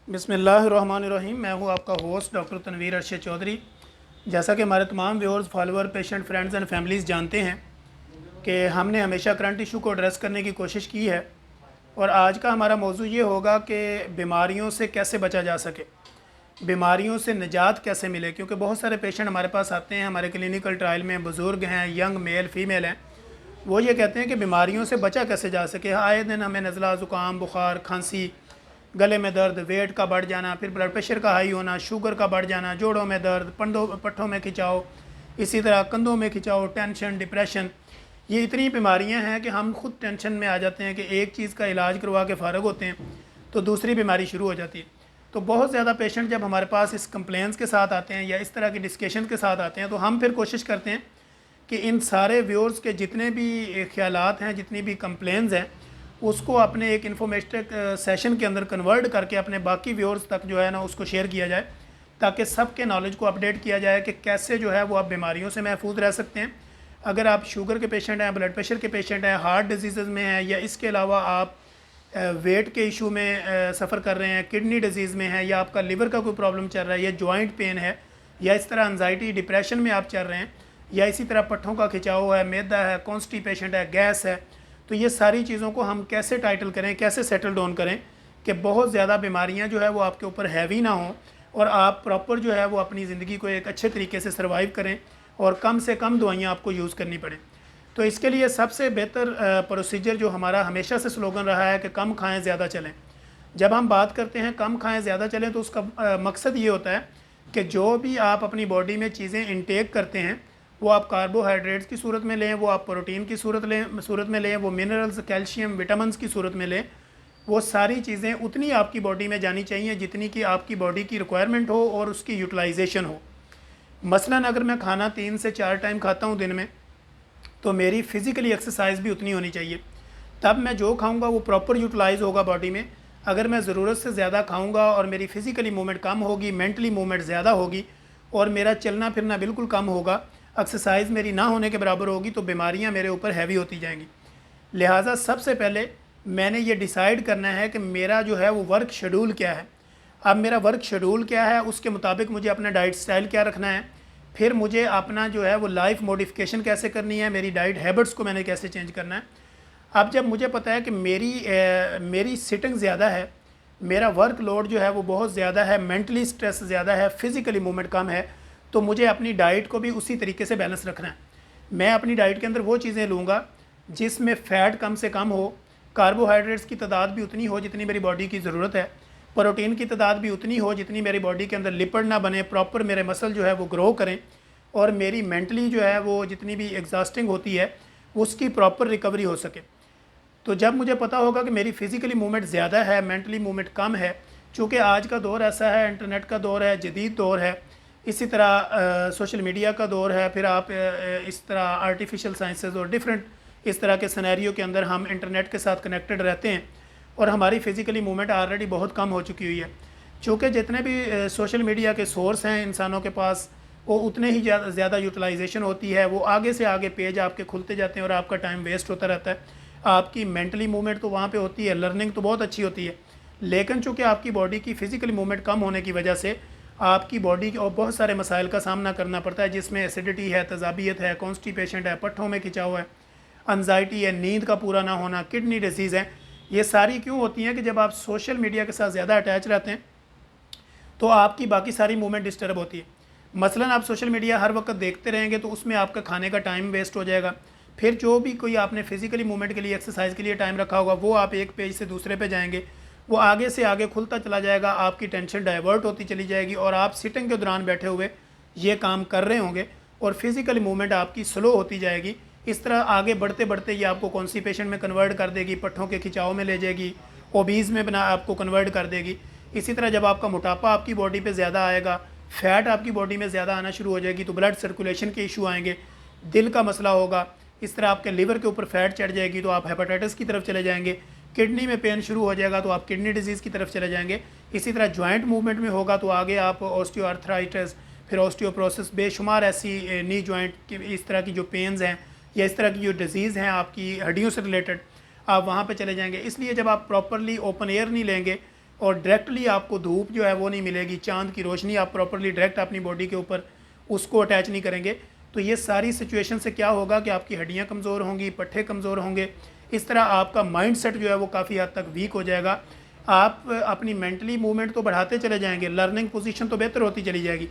बिस्मिल्लाहिर्रहमानिर्रहीम। मैं हूँ आपका होस्ट डॉक्टर तनवीर अरशद चौधरी। जैसा कि हमारे तमाम viewers, follower, patient, friends and families जानते हैं कि हमने हमेशा करंट इशू को एड्रेस करने की कोशिश की है, और आज का हमारा मौजू ये होगा कि बीमारियों से कैसे बचा जा सके, बीमारियों से निजात कैसे मिले। क्योंकि बहुत सारे पेशेंट हमारे पास आते हैं हमारे क्लिनिकल ट्रायल में, बुज़ुर्ग हैं, यंग मेल फीमेल हैं, वो ये कहते हैं कि बीमारियों से बचा कैसे जा सके। आए दिन हमें नज़ला, ज़ुकाम, बुखार, खांसी, गले में दर्द, वेट का बढ़ जाना, फिर ब्लड प्रेशर का हाई होना, शुगर का बढ़ जाना, जोड़ों में दर्द, पट्ठों में खिंचाव, इसी तरह कंधों में खिंचाव, टेंशन, डिप्रेशन, ये इतनी बीमारियां हैं कि हम खुद टेंशन में आ जाते हैं कि एक चीज़ का इलाज करवा के फ़ारग होते हैं तो दूसरी बीमारी शुरू हो जाती है। तो बहुत ज़्यादा पेशेंट जब हमारे पास इस कंप्लेंट्स के साथ आते हैं या इस तरह की डिस्कशन के साथ आते हैं तो हम फिर कोशिश करते हैं कि इन सारे व्यूअर्स के जितने भी ख्यालात हैं, जितनी भी कंप्लेंट्स हैं, उसको अपने एक इन्फॉर्मेटिव सेशन के अंदर कन्वर्ट करके अपने बाकी व्यूअर्स तक जो है ना उसको शेयर किया जाए, ताकि सबके नॉलेज को अपडेट किया जाए कि कैसे जो है वो आप बीमारियों से महफूज रह सकते हैं। अगर आप शुगर के पेशेंट हैं, ब्लड प्रेशर के पेशेंट हैं, हार्ट डिजीज़ में हैं, या इसके अलावा आप वेट के इशू में सफ़र कर रहे हैं, किडनी डिजीज़ में है, या आपका लिवर का कोई प्रॉब्लम चल रहा है, या जॉइंट पेन है, या इस तरह एनजाइटी डिप्रेशन में आप चल रहे हैं, या इसी तरह पट्ठों का खिंचाव है, मैदा है, कॉन्स्टिपेशन है, गैस है, तो ये सारी चीज़ों को हम कैसे टाइटल करें, कैसे सेटल डाउन करें कि बहुत ज़्यादा बीमारियां जो है वो आपके ऊपर हैवी ना हों, और आप प्रॉपर जो है वो अपनी ज़िंदगी को एक अच्छे तरीके से सर्वाइव करें और कम से कम दवाइयाँ आपको यूज़ करनी पड़े। तो इसके लिए सबसे बेहतर प्रोसीजर जो हमारा हमेशा से स्लोगन रहा है कि कम खाएं ज़्यादा चलें। जब हम बात करते हैं कम खाएं ज़्यादा चलें तो उसका मकसद ये होता है कि जो भी आप अपनी बॉडी में चीज़ें इंटेक करते हैं वो आप कार्बोहाइड्रेट्स की सूरत में लें, वो आप प्रोटीन की सूरत में लें, वो मिनरल्स, कैल्शियम, विटामिन्स की सूरत में लें, वो सारी चीज़ें उतनी आपकी बॉडी में जानी चाहिए जितनी कि आपकी बॉडी की रिक्वायरमेंट हो और उसकी यूटिलाइजेशन हो। मसलन अगर मैं खाना 3 से 4 टाइम खाता हूँ दिन में, तो मेरी फ़िज़िकली एक्सरसाइज भी उतनी होनी चाहिए, तब मैं जो खाऊंगा वो प्रॉपर यूटिलाइज होगा बॉडी में। अगर मैं ज़रूरत से ज़्यादा खाऊंगा और मेरी फ़िज़िकली मूवमेंट कम होगी, मेंटली मूवमेंट ज़्यादा होगी, और मेरा चलना फिरना बिल्कुल कम होगा, एक्सरसाइज मेरी ना होने के बराबर होगी, तो बीमारियां मेरे ऊपर हैवी होती जाएंगी। लिहाजा सबसे पहले मैंने ये डिसाइड करना है कि मेरा जो है वो वर्क शेड्यूल क्या है। अब मेरा वर्क शेड्यूल क्या है, उसके मुताबिक मुझे अपना डाइट स्टाइल क्या रखना है, फिर मुझे अपना जो है वो लाइफ मॉडिफिकेशन कैसे करनी है, मेरी डाइट हैबिट्स को मैंने कैसे चेंज करना है। अब जब मुझे पता है कि मेरी सिटिंग ज़्यादा है, मेरा वर्क लोड जो है वो बहुत ज़्यादा है, मेंटली स्ट्रेस ज़्यादा है, फिज़िकली मूवमेंट कम है, तो मुझे अपनी डाइट को भी उसी तरीके से बैलेंस रखना है। मैं अपनी डाइट के अंदर वो चीज़ें लूँगा जिसमें फ़ैट कम से कम हो, कार्बोहाइड्रेट्स की तादाद भी उतनी हो जितनी मेरी बॉडी की ज़रूरत है, प्रोटीन की तादाद भी उतनी हो जितनी मेरी बॉडी के अंदर लिपिड ना बने, प्रॉपर मेरे मसल जो है वो ग्रो करें, और मेरी मेंटली जो है वो जितनी भी एग्जॉस्टिंग होती है उसकी प्रॉपर रिकवरी हो सके। तो जब मुझे पता होगा कि मेरी फ़िज़िकली मूवमेंट ज़्यादा है, मेंटली मूवमेंट कम है, चूँकि आज का दौर ऐसा है, इंटरनेट का दौर है, जदीद दौर है, इसी तरह सोशल मीडिया का दौर है, फिर आप इस तरह आर्टिफिशियल साइंसेज और डिफरेंट इस तरह के सिनेरियो के अंदर हम इंटरनेट के साथ कनेक्टेड रहते हैं, और हमारी फ़िज़िकली मूवमेंट ऑलरेडी बहुत कम हो चुकी हुई है। चूँकि जितने भी सोशल मीडिया के सोर्स हैं इंसानों के पास, वो उतने ही ज़्यादा यूटिलाइजेशन होती है, वो आगे से आगे पेज आपके खुलते जाते हैं और आपका टाइम वेस्ट होता रहता है। आपकी मेंटली मूवमेंट तो वहाँ पे होती है, लर्निंग तो बहुत अच्छी होती है, लेकिन चूँकि आपकी बॉडी की फ़िज़िकली मूवमेंट कम होने की वजह से आपकी बॉडी को बहुत सारे मसाइल का सामना करना पड़ता है, जिसमें एसिडिटी है, तजाबियत है, कॉन्स्टिपेशन है, पट्ठों में खिंचाव है, एनजाइटी है, नींद का पूरा ना होना, किडनी डिजीज़ है। ये सारी क्यों होती हैं कि जब आप सोशल मीडिया के साथ ज़्यादा अटैच रहते हैं तो आपकी बाकी सारी मूवमेंट डिस्टर्ब होती है। मसलन आप सोशल मीडिया हर वक्त देखते रहेंगे तो उसमें आपका खाने का टाइम वेस्ट हो जाएगा, फिर जो भी कोई आपने फिज़िकली मूवमेंट के लिए, एक्सरसाइज के लिए टाइम रखा होगा, वो आप एक पेज से दूसरे पे जाएंगे, वो आगे से आगे खुलता चला जाएगा, आपकी टेंशन डाइवर्ट होती चली जाएगी, और आप सिटिंग के दौरान बैठे हुए ये काम कर रहे होंगे और फिज़िकली मूवमेंट आपकी स्लो होती जाएगी। इस तरह आगे बढ़ते बढ़ते ये आपको कॉन्स्टिपेशन में कन्वर्ट कर देगी, पट्ठों के खिंचाव में ले जाएगी, ओबीज़ में बना आपको कन्वर्ट कर देगी। इसी तरह जब आपका मोटापा आपकी बॉडी पे ज़्यादा आएगा, फ़ैट आपकी बॉडी में ज़्यादा आना शुरू हो जाएगी, तो ब्लड सर्कुलेशन के इशू आएंगे, दिल का मसला होगा, इस तरह आपके लिवर के ऊपर फैट चढ़ जाएगी तो आप हेपेटाइटिस की तरफ चले जाएंगे, किडनी में पेन शुरू हो जाएगा तो आप किडनी डिजीज़ की तरफ चले जाएंगे। इसी तरह जॉइंट मूवमेंट में होगा तो आगे आप ऑस्टियोआर्थराइटिस, फिर ऑस्टियोप्रोसिस, बेशुमार ऐसी नी जॉइंट की इस तरह की जो पेन्स हैं या इस तरह की जो डिजीज़ हैं आपकी हड्डियों से रिलेटेड, आप वहाँ पे चले जाएंगे। इसलिए जब आप प्रॉपरली ओपन एयर नहीं लेंगे और डायरेक्टली आपको धूप जो है वो नहीं मिलेगी, चांद की रोशनी आप प्रॉपरली डायरेक्ट अपनी बॉडी के ऊपर उसको अटैच नहीं करेंगे, तो ये सारी सिचुएशन से क्या होगा कि आपकी हड्डियाँ कमज़ोर होंगी, पट्ठे कमज़ोर होंगे। इस तरह आपका माइंड सेट जो है वो काफ़ी हद तक वीक हो जाएगा। आप अपनी मेंटली मूवमेंट तो बढ़ाते चले जाएंगे, लर्निंग पोजीशन तो बेहतर होती चली जाएगी,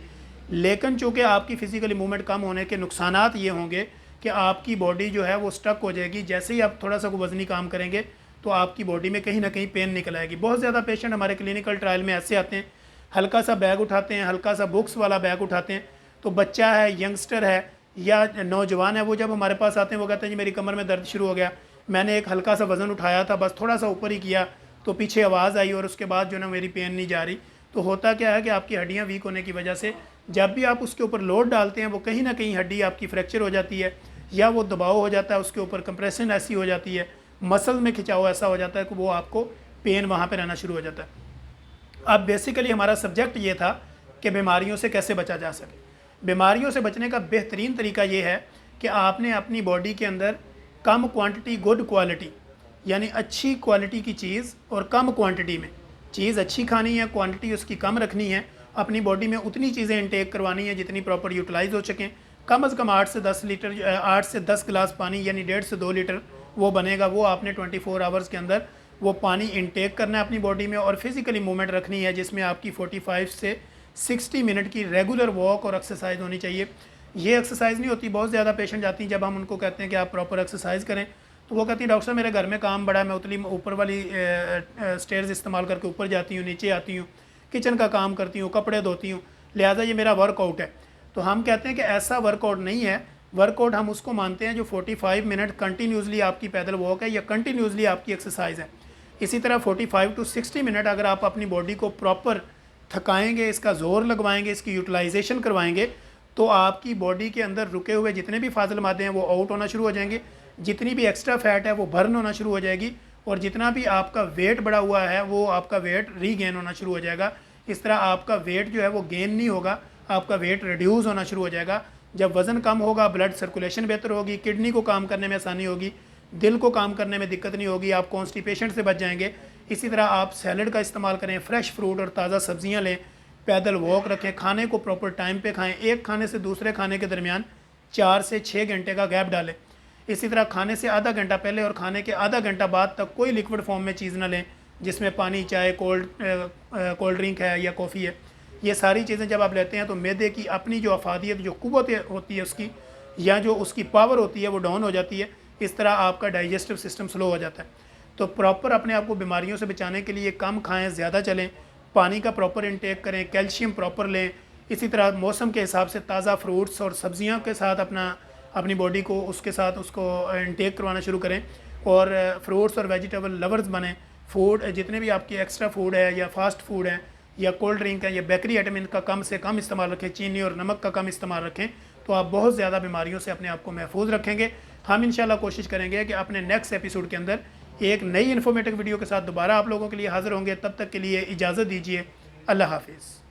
लेकिन चूँकि आपकी फ़िज़िकली मूवमेंट कम होने के नुकसानात ये होंगे कि आपकी बॉडी जो है वो स्टक हो जाएगी। जैसे ही आप थोड़ा सा वज़नी काम करेंगे तो आपकी बॉडी में कहीं ना कहीं पेन निकल आएगी। बहुत ज़्यादा पेशेंट हमारे क्लिनिकल ट्रायल में ऐसे आते हैं, हल्का सा बैग उठाते हैं, हल्का सा बुक्स वाला बैग उठाते हैं, तो बच्चा है, यंगस्टर है या नौजवान है, वो जब हमारे पास आते हैं वो कहते हैं जी मेरी कमर में दर्द शुरू हो गया, मैंने एक हल्का सा वज़न उठाया था, बस थोड़ा सा ऊपर ही किया तो पीछे आवाज़ आई और उसके बाद जो ना मेरी पेन नहीं जा रही। तो होता क्या है कि आपकी हड्डियाँ वीक होने की वजह से जब भी आप उसके ऊपर लोड डालते हैं वो कहीं ना कहीं हड्डी आपकी फ्रैक्चर हो जाती है, या वो दबाव हो जाता है उसके ऊपर, कंप्रेशन ऐसी हो जाती है, मसल में खिंचाव ऐसा हो जाता है कि वो आपको पेन वहाँ पर रहना शुरू हो जाता है। अब बेसिकली हमारा सब्जेक्ट ये था कि बीमारियों से कैसे बचा जा सके। बीमारियों से बचने का बेहतरीन तरीका ये है कि आपने अपनी बॉडी के अंदर कम क्वांटिटी गुड क्वालिटी, यानी अच्छी क्वालिटी की चीज़ और कम क्वांटिटी में, चीज़ अच्छी खानी है, क्वांटिटी उसकी कम रखनी है, अपनी बॉडी में उतनी चीज़ें इंटेक करवानी है जितनी प्रॉपर यूटिलाइज हो सकें। कम से कम 8 से 10 लीटर 8 से 10 गिलास पानी यानी 1.5 से 2 लीटर वो बनेगा, वो आपने 24 आवर्स के अंदर वो पानी इंटेक करना है अपनी बॉडी में। और फिज़िकली मूवमेंट रखनी है जिसमें आपकी 45 से 60 मिनट की रेगुलर वॉक और एक्सरसाइज होनी चाहिए। ये एक्सरसाइज नहीं होती, बहुत ज़्यादा पेशेंट जाती हैं जब हम उनको कहते हैं कि आप प्रॉपर एक्सरसाइज करें तो वो कहती हैं डॉक्टर साहब मेरे घर में काम बड़ा है, मैं उतली ऊपर वाली स्टेयर्स इस्तेमाल करके ऊपर जाती हूँ, नीचे आती हूँ, किचन का काम करती हूँ, कपड़े धोती हूँ, लिहाजा ये मेरा वर्कआउट है। तो हम कहते हैं कि ऐसा वर्कआउट नहीं है। वर्कआउट हम उसको मानते हैं जो 45 मिनट कंटिन्यूसली आपकी पैदल वॉक है या कंटिन्यूसली आपकी एक्सरसाइज है। इसी तरह 45 टू 60 मिनट अगर आप अपनी बॉडी को प्रॉपर थकाएंगे, इसका ज़ोर लगवाएंगे, इसकी यूटिलाइजेशन करवाएंगे, तो आपकी बॉडी के अंदर रुके हुए जितने भी फाजिल मादे हैं वो आउट होना शुरू हो जाएंगे, जितनी भी एक्स्ट्रा फैट है वो बर्न होना शुरू हो जाएगी, और जितना भी आपका वेट बढ़ा हुआ है वो आपका वेट रीगेन होना शुरू हो जाएगा। इस तरह आपका वेट जो है वो गेन नहीं होगा, आपका वेट रिड्यूस होना शुरू हो जाएगा। जब वज़न कम होगा, ब्लड सर्कुलेशन बेहतर होगी, किडनी को काम करने में आसानी होगी, दिल को काम करने में दिक्कत नहीं होगी, आप कॉन्स्टिपेशन से बच जाएंगे। इसी तरह आप सैलड का इस्तेमाल करें, फ्रेश फ्रूट और ताज़ा सब्जियां लें, पैदल वॉक रखें, खाने को प्रॉपर टाइम पे खाएं, एक खाने से दूसरे खाने के दरमियान 4 से 6 घंटे का गैप डालें। इसी तरह खाने से आधा घंटा पहले और खाने के आधा घंटा बाद तक कोई लिक्विड फॉर्म में चीज़ ना लें, जिसमें पानी, चाय, कोल्ड ड्रिंक है या कॉफ़ी है। ये सारी चीज़ें जब आप लेते हैं तो मैदे की अपनी जो अफादियत, जो कुव्वत होती है उसकी, या जो उसकी पावर होती है वो डाउन हो जाती है। इस तरह आपका डाइजेस्टिव सिस्टम स्लो हो जाता है। तो प्रॉपर अपने आप को बीमारियों से बचाने के लिए कम खाएं, ज़्यादा चलें, पानी का प्रॉपर इंटेक करें, कैल्शियम प्रॉपर लें। इसी तरह मौसम के हिसाब से ताज़ा फ्रूट्स और सब्जियां के साथ अपनी बॉडी को उसके साथ उसको इंटेक करवाना शुरू करें, और फ्रूट्स और वेजिटेबल लवर्स बने। फूड जितने भी आपके एक्स्ट्रा फूड है या फास्ट फूड है या कोल्ड ड्रिंक है या बेकरी आइटम, इनका कम से कम इस्तेमाल रखें, चीनी और नमक का कम इस्तेमाल रखें, तो आप बहुत ज़्यादा बीमारियों से अपने आप को महफूज रखेंगे। हम इंशाल्लाह कोशिश करेंगे कि अपने नेक्स्ट एपिसोड के अंदर एक नई इन्फॉर्मेटिव वीडियो के साथ दोबारा आप लोगों के लिए हाज़िर होंगे। तब तक के लिए इजाज़त दीजिए। अल्लाह हाफिज़।